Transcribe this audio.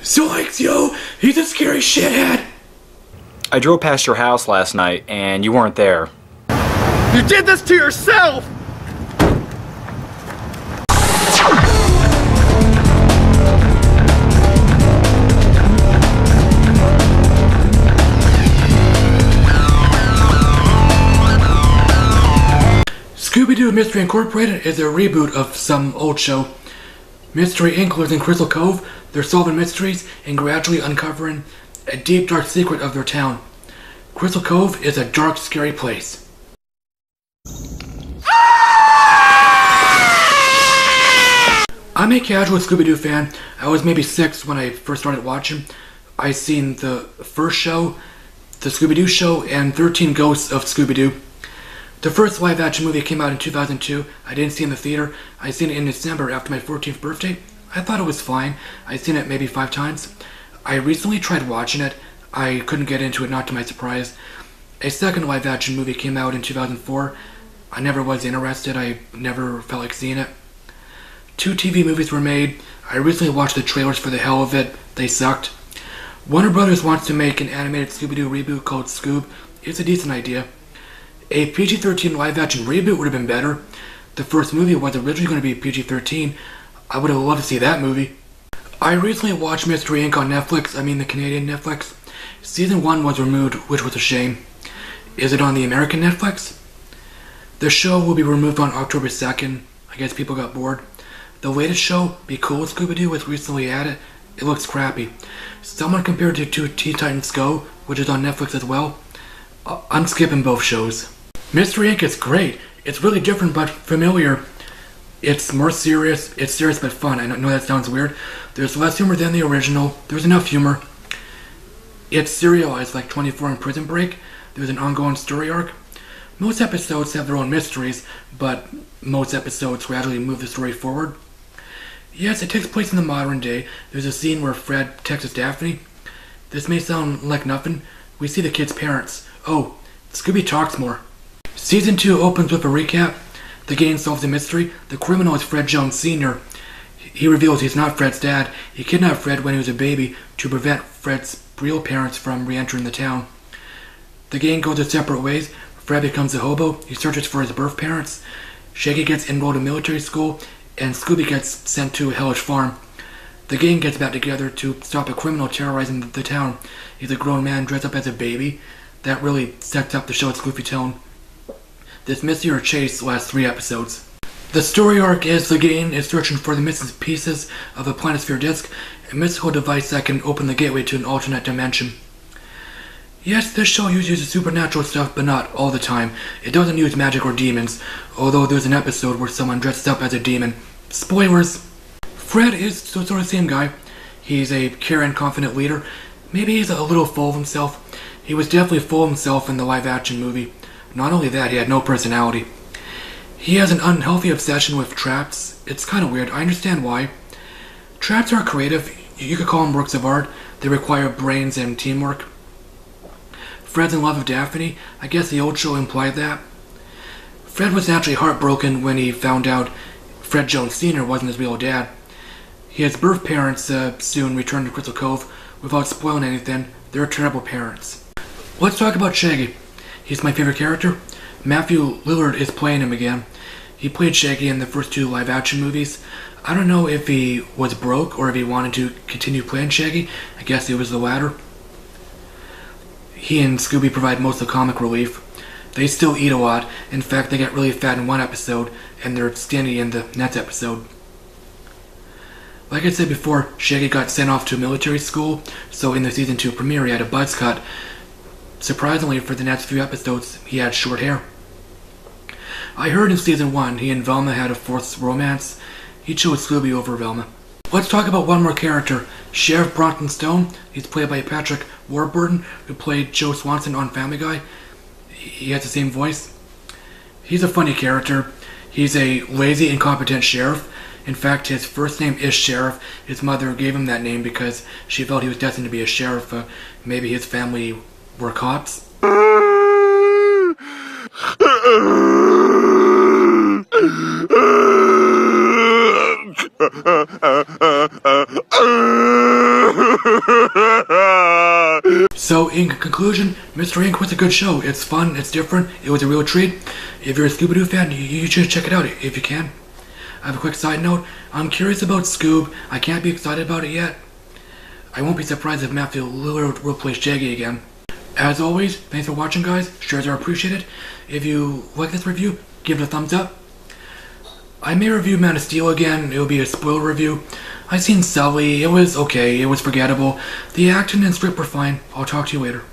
Zoinks, yo! He's a scary shithead! I drove past your house last night, and you weren't there. You did this to yourself! Scooby-Doo Mystery Incorporated is a reboot of some old show. Mystery Inc. lives in Crystal Cove. They're solving mysteries and gradually uncovering a deep, dark secret of their town. Crystal Cove is a dark, scary place. I'm a casual Scooby-Doo fan. I was maybe 6 when I first started watching. I seen the first show, the Scooby-Doo show, and 13 Ghosts of Scooby-Doo. The first live-action movie came out in 2002. I didn't see it in the theater. I seen it in December after my 14th birthday. I thought it was fine. I've seen it maybe 5 times. I recently tried watching it. I couldn't get into it, not to my surprise. A second live-action movie came out in 2004. I never was interested. I never felt like seeing it. 2 TV movies were made. I recently watched the trailers for the hell of it. They sucked. Warner Brothers wants to make an animated Scooby-Doo reboot called Scoob. It's a decent idea. A PG-13 live-action reboot would have been better. The first movie was originally going to be PG-13. I would have loved to see that movie. I recently watched Mystery Inc. on Netflix, I mean the Canadian Netflix. Season 1 was removed, which was a shame. Is it on the American Netflix? The show will be removed on October 2nd. I guess people got bored. The latest show, Be Cool with Scooby-Doo, was recently added. It looks crappy. Someone compared it to Teen Titans Go, which is on Netflix as well. I'm skipping both shows. Mystery Inc. is great. It's really different but familiar. It's more serious. It's serious but fun. I know that sounds weird. There's less humor than the original. There's enough humor. It's serialized like 24 and Prison Break. There's an ongoing story arc. Most episodes have their own mysteries, but most episodes gradually move the story forward. Yes, it takes place in the modern day. There's a scene where Fred texts Daphne. This may sound like nothing. We see the kid's parents. Oh, Scooby talks more. Season 2 opens with a recap. The gang solves a mystery. The criminal is Fred Jones Sr. He reveals he's not Fred's dad. He kidnapped Fred when he was a baby to prevent Fred's real parents from re-entering the town. The gang goes their separate ways. Fred becomes a hobo. He searches for his birth parents. Shaggy gets enrolled in military school, and Scooby gets sent to a hellish farm. The gang gets back together to stop a criminal terrorizing the town. He's a grown man dressed up as a baby. That really sets up the show's goofy tone. This mystery or chase lasts 3 episodes. The story arc is the gang is searching for the missing pieces of a planisphere disk, a mystical device that can open the gateway to an alternate dimension. Yes, this show uses supernatural stuff, but not all the time. It doesn't use magic or demons, although there's an episode where someone dresses up as a demon. Spoilers! Fred is sort of the same guy. He's a caring, confident leader. Maybe he's a little full of himself. He was definitely full of himself in the live-action movie. Not only that, he had no personality. He has an unhealthy obsession with traps. It's kind of weird. I understand why. Traps are creative. You could call them works of art. They require brains and teamwork. Fred's in love with Daphne. I guess the old show implied that. Fred was naturally heartbroken when he found out Fred Jones Sr. wasn't his real dad. His birth parents soon returned to Crystal Cove. Without spoiling anything, they're terrible parents. Let's talk about Shaggy. He's my favorite character. Matthew Lillard is playing him again. He played Shaggy in the first 2 live-action movies. I don't know if he was broke or if he wanted to continue playing Shaggy. I guess it was the latter. He and Scooby provide most of the comic relief. They still eat a lot. In fact, they get really fat in one episode, and they're skinny in the next episode. Like I said before, Shaggy got sent off to military school, so in the season 2 premiere he had a buzz cut. Surprisingly, for the next few episodes, he had short hair. I heard in season 1 he and Velma had a forced romance. He chose Scooby over Velma. Let's talk about one more character, Sheriff Bronson Stone. He's played by Patrick Warburton, who played Joe Swanson on Family Guy. He has the same voice. He's a funny character. He's a lazy, incompetent sheriff. In fact, his first name is Sheriff. His mother gave him that name because she felt he was destined to be a sheriff. Maybe his family were cops. So, in conclusion, Mr. Ink was a good show. It's fun, it's different, it was a real treat. If you're a Scooby-Doo fan, you should check it out if you can. I have a quick side note. I'm curious about Scoob. I can't be excited about it yet. I won't be surprised if Matthew Lillard will play Shaggy again. As always, thanks for watching, guys. Shares are appreciated. If you like this review, give it a thumbs up. I may review Man of Steel again. It will be a spoiler review. I seen Sully. It was okay. It was forgettable. The acting and script were fine. I'll talk to you later.